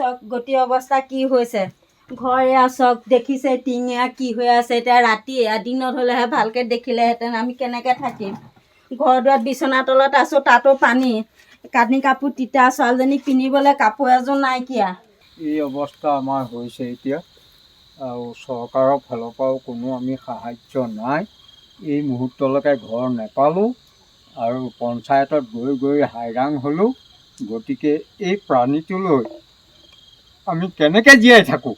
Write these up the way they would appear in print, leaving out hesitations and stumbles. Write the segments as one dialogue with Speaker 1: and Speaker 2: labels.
Speaker 1: চাওক গতি অৱস্থা কি হৈছে। ঘৰ এয়া চাওক দেখিছে টিং এয়া কি হৈ আছে। এতিয়া ৰাতি দিনত হ'লেহে ভালকৈ দেখিলেহেঁতেন আমি কেনেকৈ থাকিম। ঘৰ দুৱাৰত বিচনা তলত আছোঁ, তাতো পানী, কানি কাপোৰ তিতা, ছোৱালীজনীক পিন্ধিবলৈ কাপোৰ এযোৰ নাইকিয়া।
Speaker 2: এই অৱস্থা আমাৰ হৈছে এতিয়া, আৰু চৰকাৰৰ ফালৰ পৰাও কোনো আমি সাহাৰ্য নাই। এই মুহূৰ্তলৈকে ঘৰ নেপালোঁ আৰু পঞ্চায়তত গৈ গৈ হাইৰাণ হ'লোঁ। গতিকে এই প্ৰাণীটোলৈ আমি কেনেকৈ জীয়াই থাকোঁ।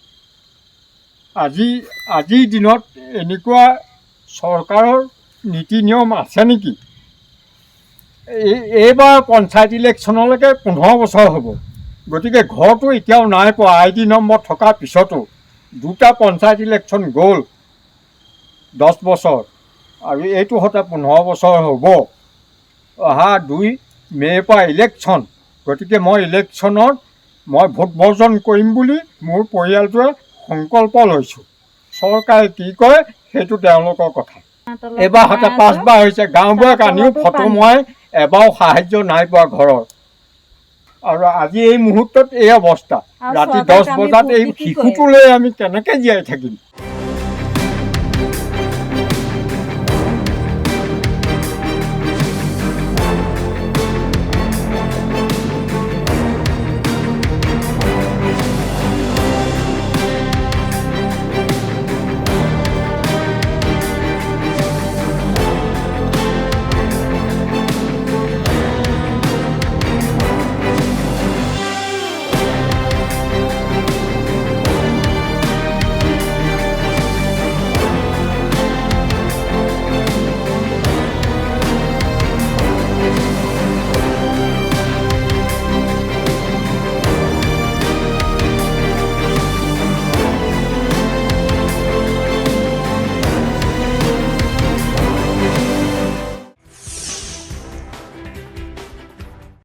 Speaker 2: আজিৰ দিনত এনেকুৱা চৰকাৰৰ নীতি নিয়ম আছে নেকি? এইবাৰ পঞ্চায়ত ইলেকশ্যনলৈকে 15 বছৰ হ'ব। গতিকে ঘৰটো এতিয়াও নাই পোৱা। ID নম্বৰ থকাৰ পিছতো 2টা পঞ্চায়ত ইলেকশ্যন গ'ল 10 বছৰ, আৰু এইটো হতে 15 বছৰ হ'ব। অহা 2 মে'ৰ পৰা ইলেকশ্যন। গতিকে মই ইলেকশ্যনত ভোট বৰ্জন কৰিম বুলি মোৰ পৰিয়ালটোৱে সংকল্প লৈছোঁ। চৰকাৰে কি কয় সেইটো তেওঁলোকৰ কথা। এইবাৰ হতে 5 বাৰ হৈছে। গাঁওবুঢ়াক আনিও ফটো মই এবাৰো সাহাৰ্য নাই পোৱা ঘৰৰ। আৰু আজি এই মুহূৰ্তত এই অৱস্থা। ৰাতি 10 বজাত এই শিশুটোলৈ আমি কেনেকৈ জীয়াই থাকিম।